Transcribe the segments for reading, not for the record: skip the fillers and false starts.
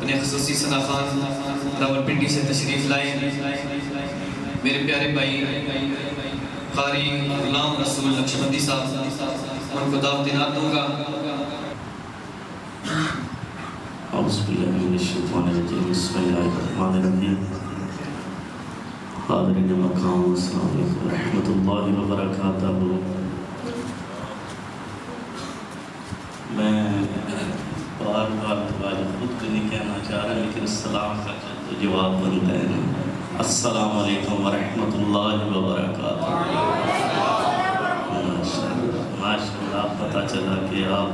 اپنے خصوصی ثنا خان راولپنڈی سے تشریف لائے، میرے پیارے بھائی قاری غلام رسول نقشبندی صاحب، ان کو دعوت عنایت دوں گا۔ اعوذ باللہ من الشیطان الرجیم، بسم اللہ الرحمن الرحیم۔ حاضرین مقام، السلام علیکم ورحمۃ اللہ وبرکاتہ۔ میں بار بار خود کو نہیں کہنا چاہ رہا، لیکن السلام کا تو جواب بنتا ہے نا۔ السلام علیکم ورحمۃ اللہ وبرکاتہ۔ ماشاءاللہ، پتہ چلا کہ آپ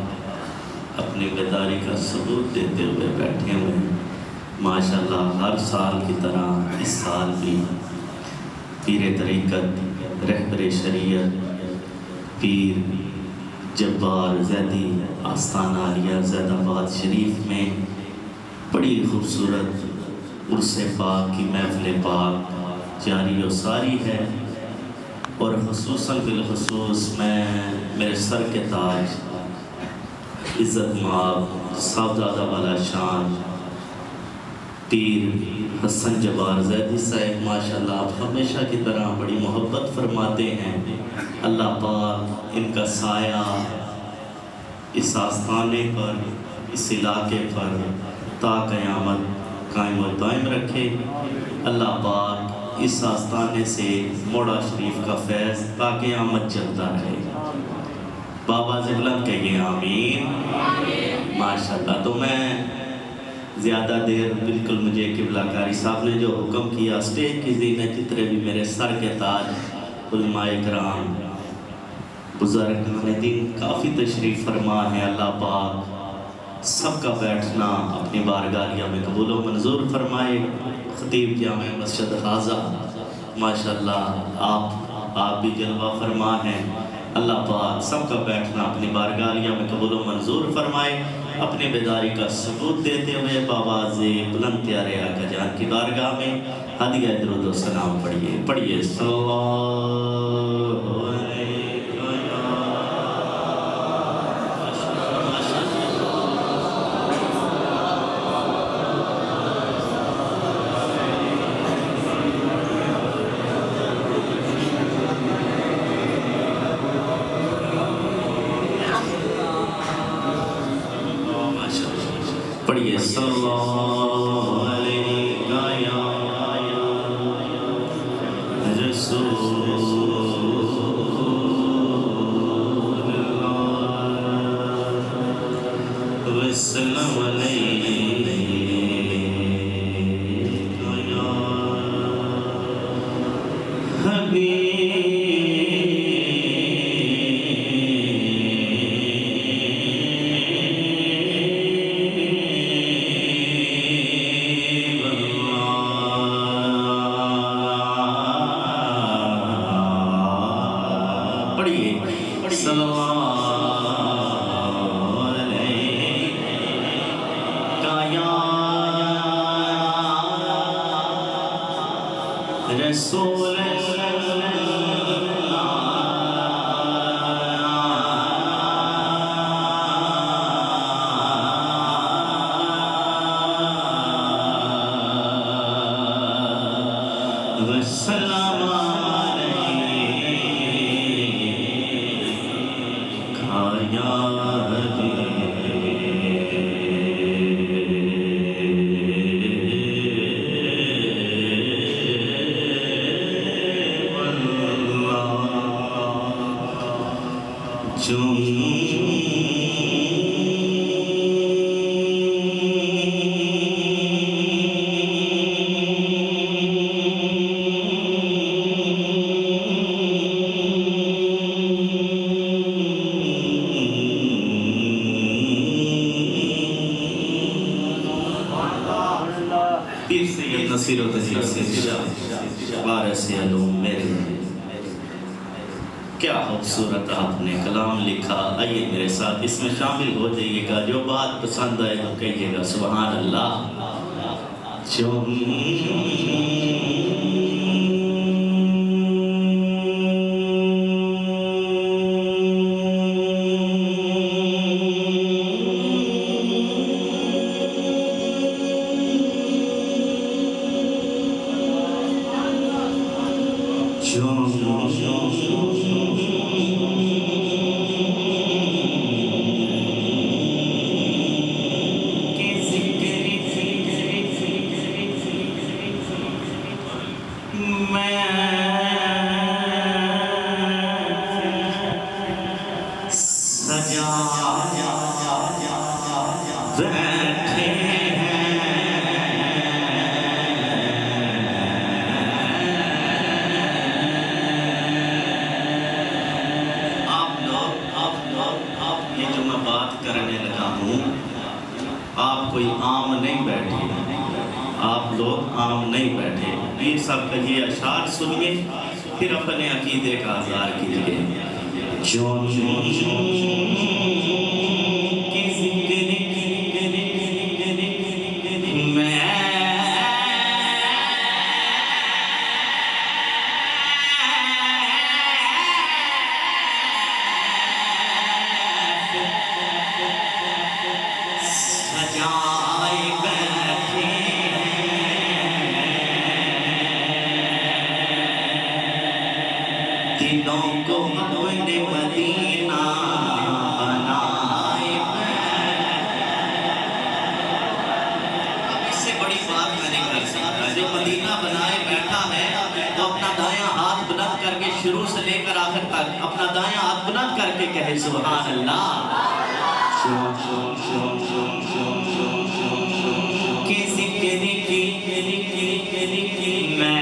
اپنی بیداری کا ثبوت دیتے ہوئے بیٹھے ہوئے ہیں۔ ماشاءاللہ، ہر سال کی طرح اس سال بھی پیر طریقت، رہبر شریعت، پیر جبار زیدی آستانہ عالیہ زید آباد شریف میں بڑی خوبصورت عرس پاک کی محفل پاک جاری و ساری ہے، اور خصوصاً بالخصوص میں میرے سر کے تاج عزت مآب صاحبزادہ والا شان پیر حسن جبار زیدی صاحب، ماشاءاللہ آپ ہمیشہ کی طرح بڑی محبت فرماتے ہیں۔ اللہ پاک ان کا سایہ اس آستانے پر، اس علاقے پر تا قیامت قائم و دائم رکھے۔ اللہ پاک اس آستانے سے موڑا شریف کا فیض تا قیامت چلتا رہے۔ بابا بلند کہیے آمین۔ ماشاءاللہ، تو میں زیادہ دیر بالکل مجھے قبلہ کاری صاحب نے جو حکم کیا، اسٹیج کی زینت جتنے بھی میرے سر کے تاج علماء کرام بزرگان دین کافی تشریف فرما ہے، اللہ پاک سب کا بیٹھنا اپنی بارگاہ میں قبول و منظور فرمائے۔ خطیب جامع مسجد حاضہ، ماشاءاللہ آپ بھی جلوہ فرما ہیں، اللہ پاک سب کا بیٹھنا اپنی بارگاہ میں قبول و منظور فرمائے۔ اپنی بیداری کا ثبوت دیتے ہوئے بآواز بلند پیارے آقا جان کی بارگاہ میں ہدیہ درود و سلام پڑھیے صلی اللہ علیہ پڑھیے صلی اللہ علیہ رسول اللہ وسلم علیہ حبیب صلی اللہ علیہ رسول وسلم پیر سید نصیر و تذیر سے وارث علوم میرے، کیا خوبصورت آپ نے کلام لکھا۔ آئیے میرے ساتھ اس میں شامل ہو جائیے گا، جو بات پسند آئے تو کہیے گا سبحان اللہ۔ آپ کوئی عام نہیں بیٹھے، آپ لوگ عام نہیں بیٹھے. پیر صاحب کا یہ اشعار سنیے، پھر اپنے عقیدے کا اظہار کیجیے. جون کی ذکر میں دلوں کو اپنے مدینہ بنائے. اب اس سے بڑی بات میں نہیں کر سکتا. جو مدینہ بنائے بیٹھا ہے تو اپنا دایاں ہاتھ بلند کر کے شروع سے لے کر آخر تک اپنا دایاں ہاتھ بلند کر کے کہے سبحان اللہ. کہ ذکر کی میں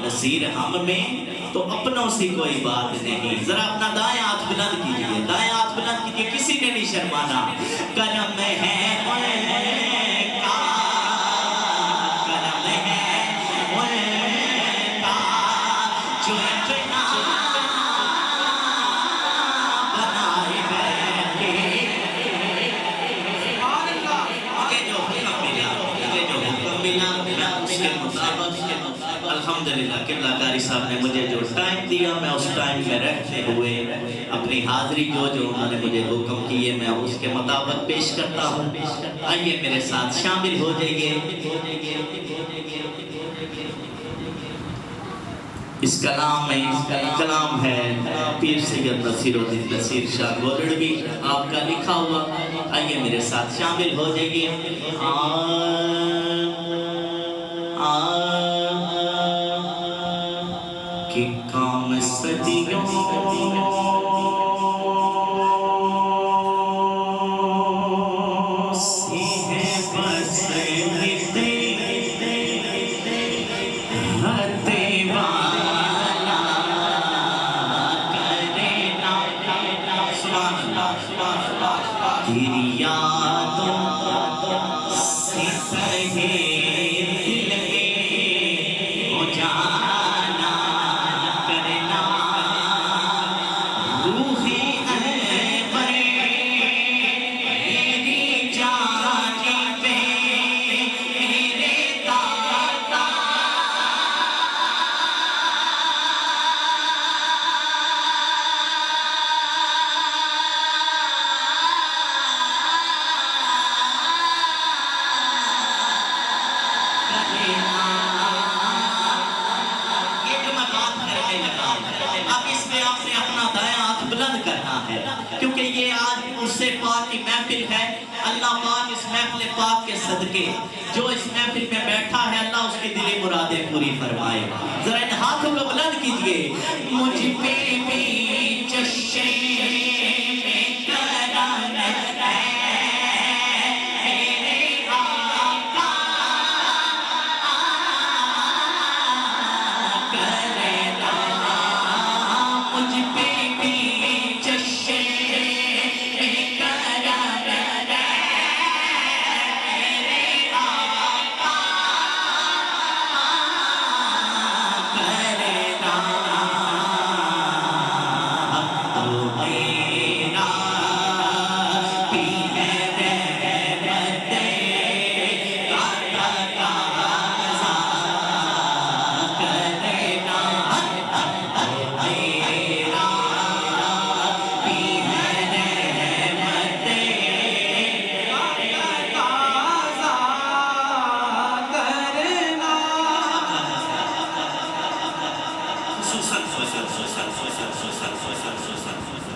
نصیر ہم میں تو اپنوں سے کوئی بات نہیں. ذرا اپنا دائیں ہاتھ بلند کیجئے, دائیں ہاتھ بلند کیجئے, کسی نے نہیں شرمانا. کرم ہے الحمدللہ قبلہ قاری صاحب نے مجھے جو ٹائم دیا میں اس ٹائم میں رہتے ہوئے اپنی حاضری جو انہوں نے مجھے حکم کیے میں اس کے مطابق پیش کرتا ہوں. آئیے میرے ساتھ شامل ہو جائیے. اس کلام میں کلام ہے پیر سید نصیر الدین نصیر شاہ گولڑوی آپ کا لکھا ہوا. آئیے میرے ساتھ شامل ہو جائیے. کہ کام صدیوں سے ہے بس تیری یادوں سے سہے دل میں ہو جانا کرنا روحی انور میری جان پہ میرے داتا بلند کرنا ہے کیونکہ یہ آج اس سے پاک کی محفل ہے. اللہ پاک اس محفل پاک کے صدقے جو اس محفل میں بیٹھا ہے اللہ اس کی دلی مرادیں پوری فرمائے. ذرا ان ہاتھوں کو بلند کیجئے. مجھ پہ بھی چشم کرم ہے میرے آقا کرنا. مجھ پہ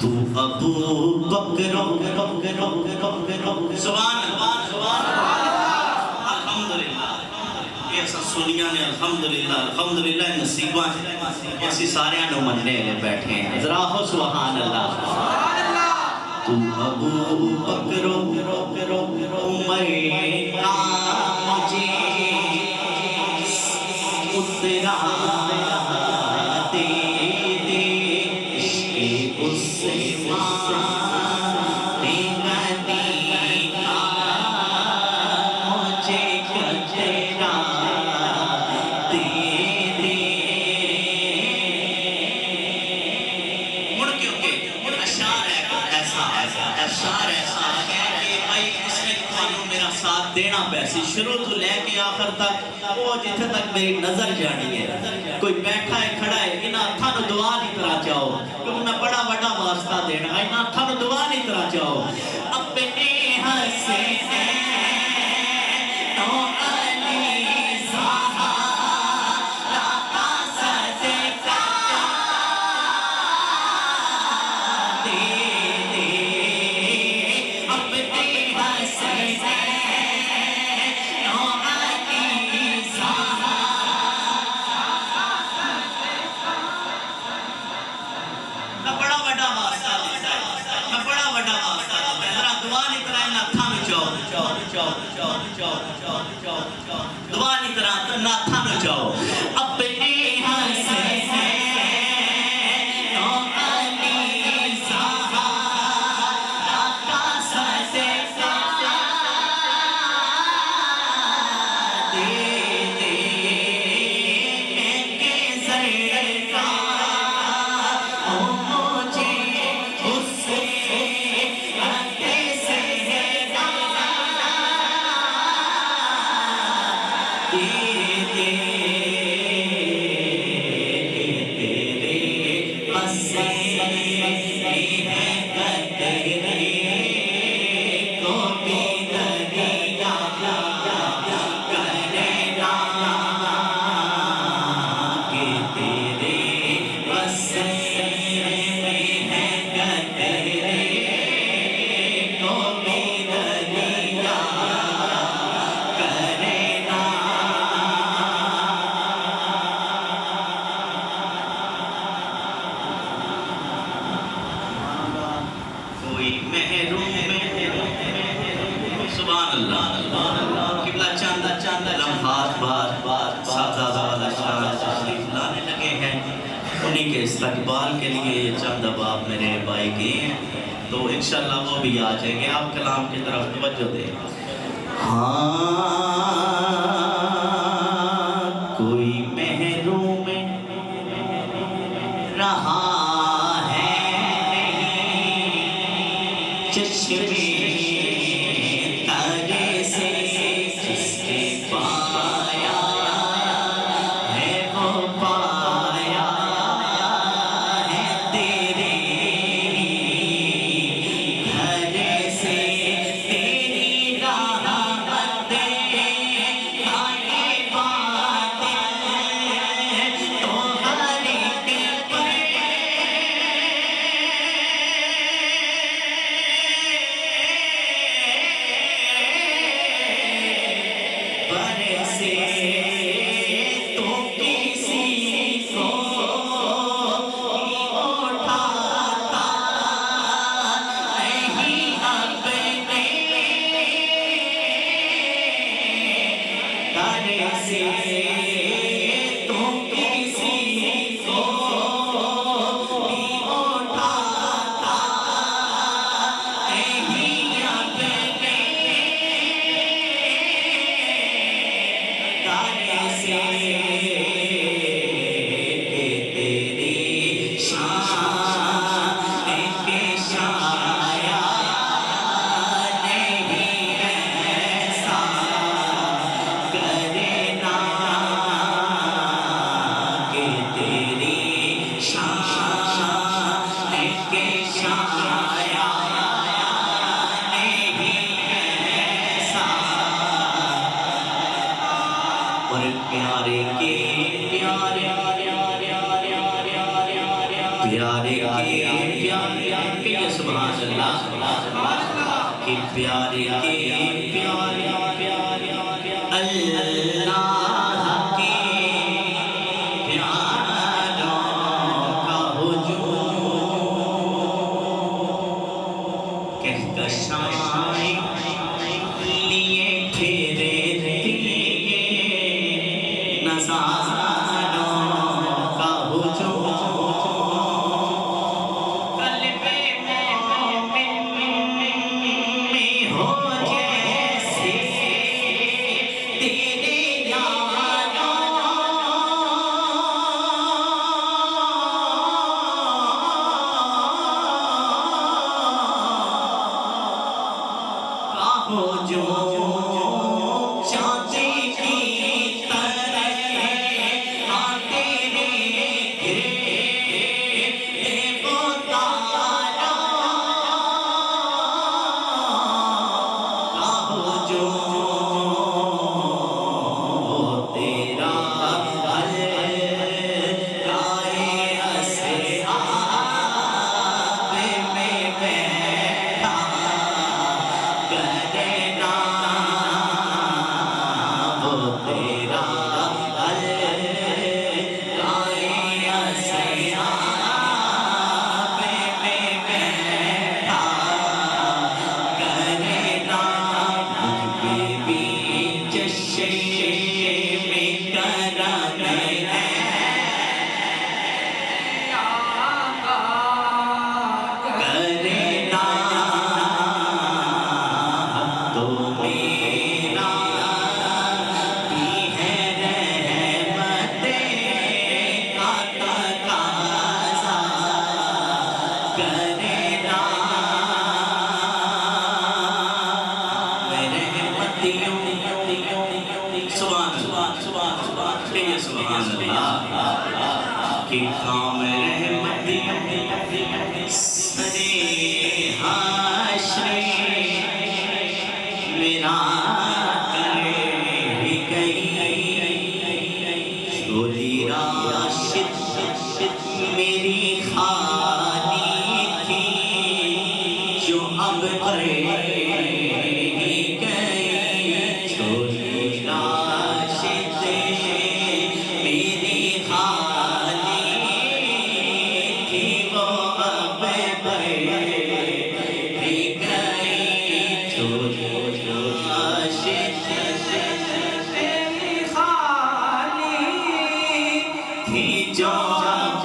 تو ابو بکر سبحان الحمدللہ. ایسا سنیا نے الحمدللہ نصیبہ ہے ایسی سارے انو مننے لے بیٹھے ہیں. ذرا ہو سبحان اللہ. تو ابو بکر عمر کا مجھے اترا دینا پیسی شروع تو لے کے آخر تک وہ جتھے تک میری نظر جانی ہے. کوئی بیٹھا ہے کھڑا ہے انہاں ہتھاں نوں دعا نہیں کرا چاہو کیونکہ میں بڑا بڑا واسطہ دینا. انہاں ہتھاں نوں دعا نہیں کرا چاہو. اپنے حسین دعا نہیں کرا ناتھا نو جاؤ. اپنے انہی کے استقبال کے لیے یہ چند اباب میرے بھائی کیے ہیں، تو انشاءاللہ وہ بھی آ جائیں گے. آپ کلام کی طرف توجہ دیں. ہاں کوئی محروم رہا ہے چشمے ترے سے، جس کے پایا ہے وہ پایا ہے تیرے گھر سے. تیری رحمت آئے بات تو ہر ایک برسے تو کسی کو اٹھاتا نہیں اپنے در سے، تو کسی کو اٹھاتا نہیں اپنے در سے. تیری شان کے شایا نہیں ایسا کرنا کہ تیری شان کے شایا نہیں ایسا. اور پیارے کے پیارے پیارے کے پیارے سبحان اللہ کہ پیارے کے پیارے اللہ کے پیاروں کا ہجوم کہکشائیں لیے پھرے نظاروں کا ہجوم قلب میں ہو جیسے تیرے یاروں کا ہجوم چاندی کی طرح آتے رہے وہ تارا کا ہجوم تیرا گائے اصحاب میں بیٹھا کرنا وہ تیرا گائے اصحاب میں بیٹھا کرنا. مجھ پہ بھی چشمے میں کرم ہے کرنا تو میرا بھی ہے رحمت کا تقاضا کرنا. رحمتیوں سبحان اللہ کہ کام رحمتیوں سرے حشر میرا کر گئی. چولی راشد میری خالی تھی جو اب کر گئی. چولی راشد میری خالی تھی وہ اب بھر گئی. چولی راشد میری خالی تھی جو اب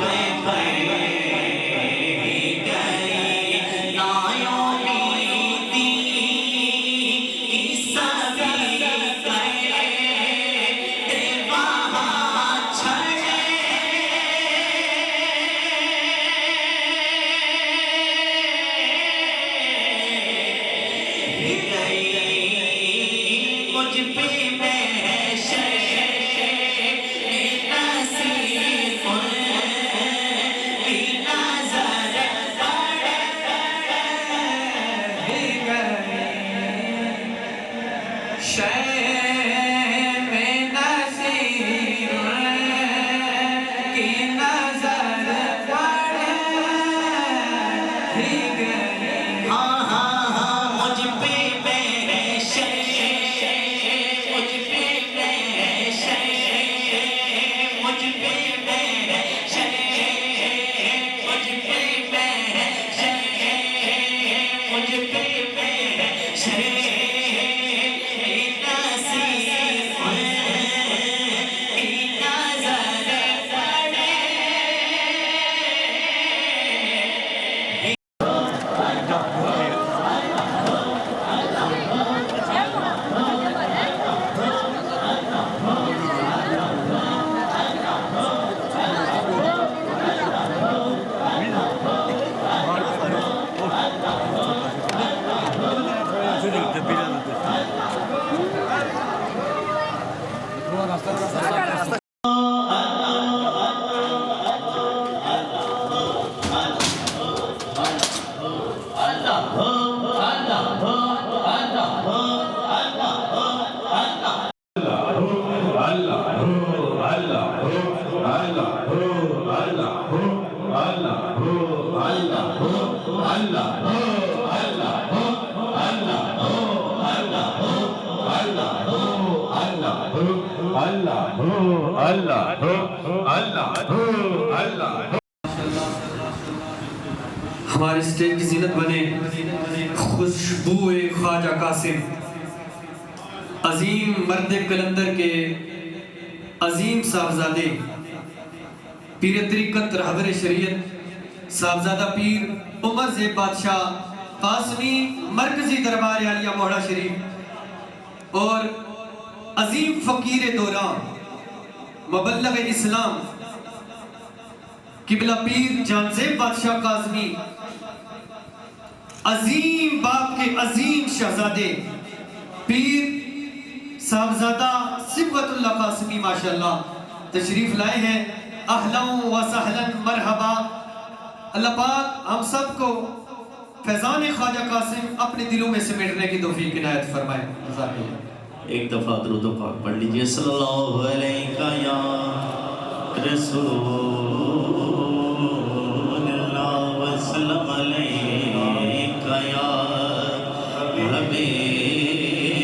ہمارے اسٹیج کی زینت بنے خوشبو خواجہ قاسم، عظیم مرد قلندر کے عظیم صاحبزادے، پیر طریقت رہبر شریعت صاحبزادہ پیر عمر زیب بادشاہ قاسمی مرکزی دربار عالیہ موہڑا شریف، اور عظیم فقیر دوران مبلغ اسلام قبلہ پیر جان زیب بادشاہ قاسمی، عظیم باپ کے عظیم شہزادے پیر صاحبزادہ صبغت اللہ قاسمی ماشاءاللہ تشریف لائے ہیں۔ اہلاً و سہلاً مرحبا۔ اللہ پاک ہم سب کو فیضان خواجہ قاسم اپنے دلوں میں سمیٹنے کی توفیق عنایت فرمائے۔ ایک دفعہ درود و پاک پڑھ لیجئے۔ صلی اللہ علیہ یا رسول اللہ وسلم علیہ یا حبیب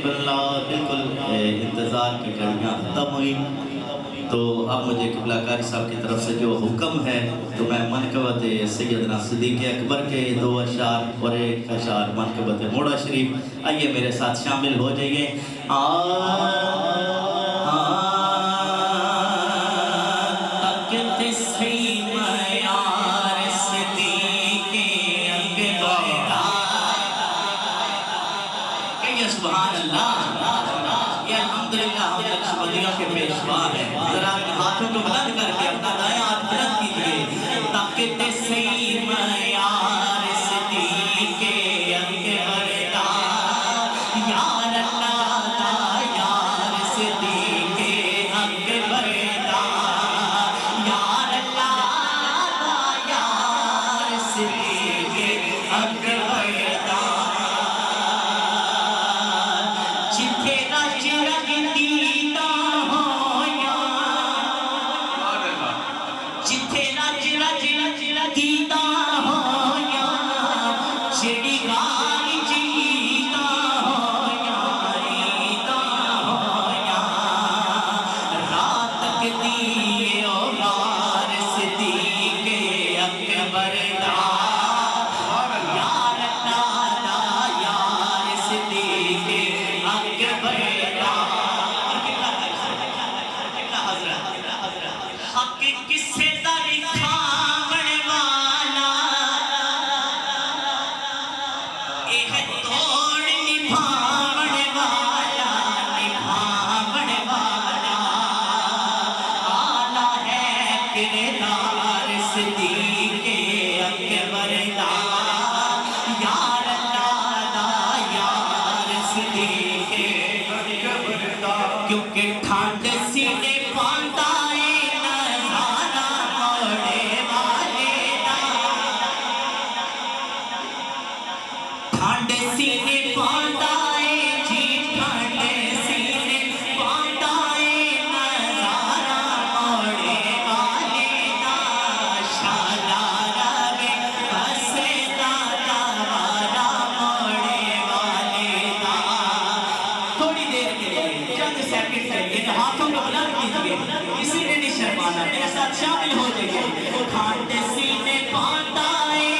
اللہ۔ بالکل انتظار کی گھڑیاں ختم ہوئی تو اب مجھے قبلہ کاری صاحب کی طرف سے جو حکم ہے تو میں منقبت سیدنا صدیق اکبر کے 2 اشعار اور 1 اشعار منقبت موہڑا شریف، آئیے میرے ساتھ شامل ہو جائیے۔ سبحان اللہ، یہ الحمدللہ ہم نقشبندیوں کے پیشوا ہیں۔ ذرا ہاتھوں کو بلند کر کے اپنا دائیں ہاتھ بلند کیجئے۔ طاقت سید معیار صدیق اکبر دا، یار اللہ دا یار صدیق اکبر دا، یار اللہ دا یار صدیق اکبر دا۔ کیونکہ ٹھنڈ سینے پانتا ہے نظارہ موڑے والے دا، ٹھنڈ سینے پانتا ہے جی، ٹھنڈ سینے پانتا ہے نظارہ موڑے والے دا، مہمان ہیں میرے ساتھ شامل ہو جائیے کھانٹے سینے پاندائے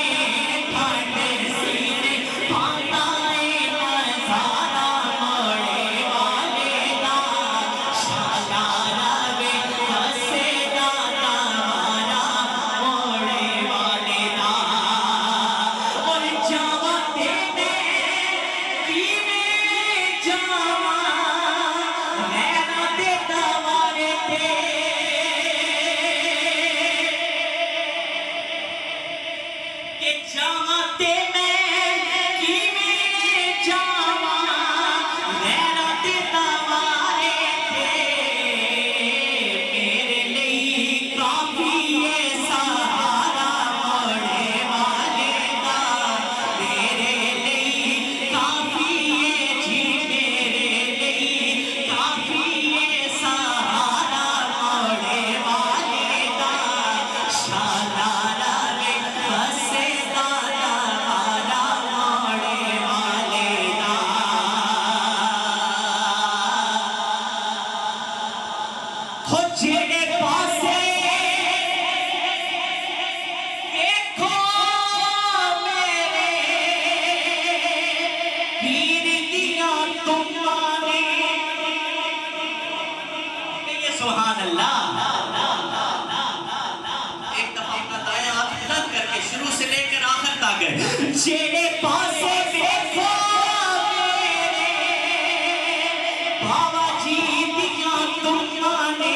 کھانٹے سینے پاندائے نظارہ موڑے والے دا شالا روے بسے دا تمہارا موڑے والے دا اور جاواں تے میں جاواں نینا دے دوارے تے کہ جاواں تے میں جاواں نینا دے دوارے تے میرے لئی کافی ہے سہارا موڑے والے دا میرے لئی کافی ہے جی میرے لئی کافی ہے سہارا موڑے والے دا شالا روے بسے دا تمہارا موڑے والے دا ہو جیڑے پاسے دیکھو میرے پیر دیاں تمہارے کہیے سبحان اللہ ایک دفعہ اپنا دائیں ہاتھ بلند کر کے شروع سے لے کر آخر تک جیڑے پاسے دیکھو میرے بابا جی دیاں تمہارے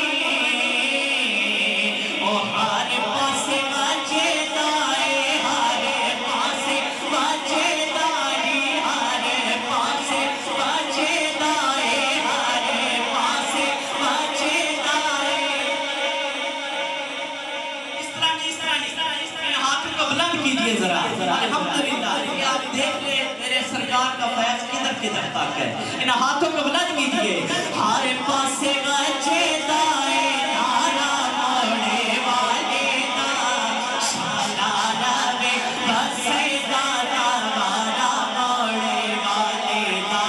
او ہر پاسے بچے دائے ہر پاسے بچے دائے ہر پاسے بچے دائے ہر پاسے بچے دائے اس طرح نہیں ہاتھوں کو بلند کیجئے ذرا الحمدللہ یہ آپ دیکھ لیں میرے سرکار کا فیض کدھر کدھر تک ہے ان ہاتھوں کو بلند کیجئے ہر پاسے بچے دائے نارا موڑے والے دا شالا روے بسے دا تمہارا موڑے والے دا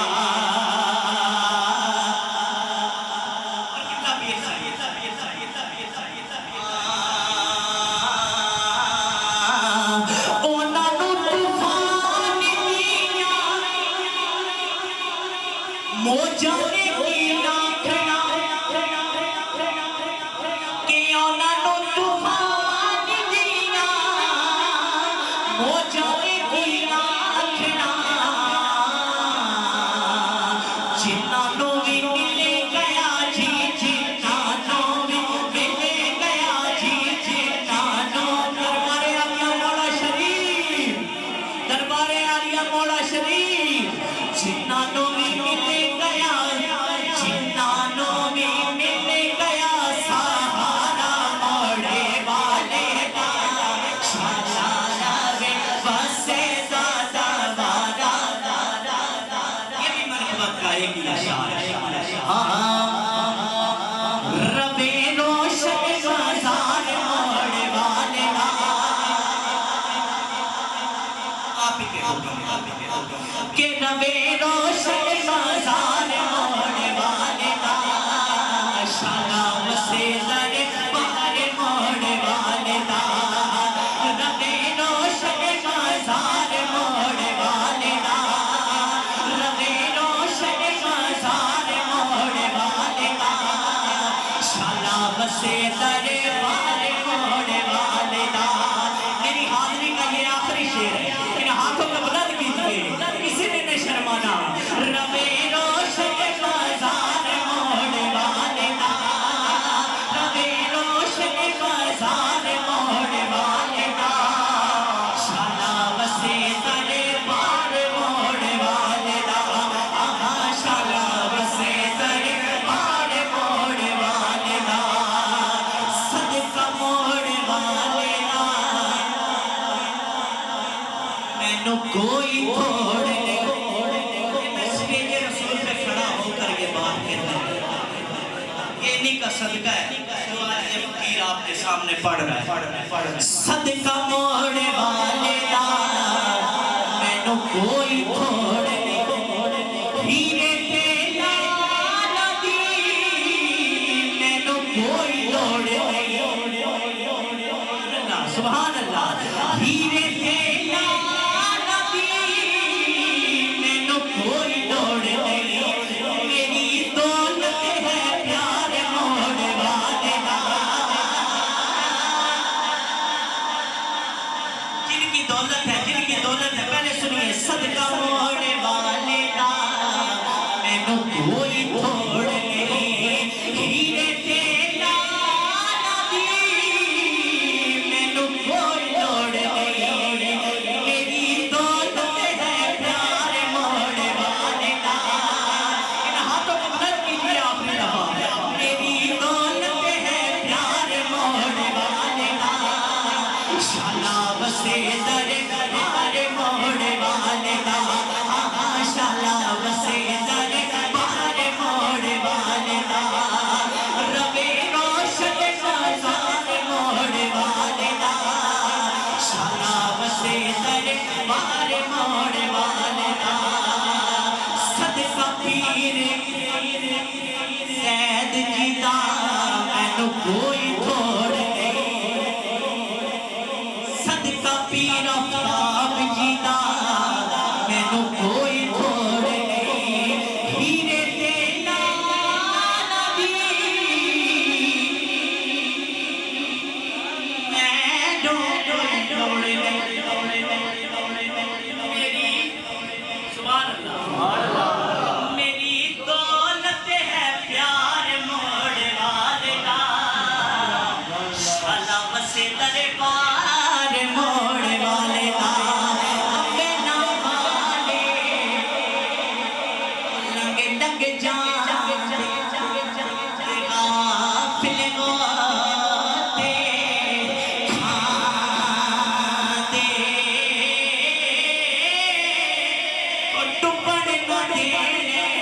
اور کتنا پیر چاہیے اونا نو طوفان دیاں موجاں نے کینا کھنا کہ اونا نو طوفان دیاں موجاں نے کینا کھنا جنہاں نو بھی ملے گیا جی جنہاں نو بھی ملے گیا جی جنہاں نو دربار عالیہ مولا شریف دربار عالیہ مولا شریف جنہاں نو بھی ملے گیا جنہاں نو بھی ملے گیا سہارا موڑے والے دا شالا روے بسے دا تمہارا یہ بھی مرحبت کا ایک اشار ہے ربے روشن بازار موڑے والے دا آپ ہی کے حکم کہ ربے روشن بازار موڑے والے دا شالا بسے درے باہر موڑے والے دا ربے روشن بازار موڑے والے دا ربے روشن بازار موڑے والے دا شالا بسے درے باہر موڑے والے دا میری حاضری کا یہ آخری شعر ہے ان ہاتھوں کو بلند کیجئے کسی نے نہ شرمانا ربے روشن بازار موڑے والے دا ربے روشن بازار موڑے والے دا شالا بسے درے باہر موڑے والے دا شالا بسے درے باہر موڑے والے دا صدقہ موڑے والے دا میں نو کوئی توڑ نہیں میں سریج رسول پہ کھڑا ہو کر یہ بات کہتا ہوں یہ انہی کا صدقہ ہے جو آج یہ فقیر آپ کے سامنے پڑھ رہا ہے صدقہ موڑے والے دا میں نو کوئی توڑ نہیں ہیرے تیلا ندی میں نو کوئی توڑ نہیں سے دربار موڑ والے دا امبے نہ والے لنگ لنگ جان غافل ہوتے کھاتے اور ٹپڑ نہ دینے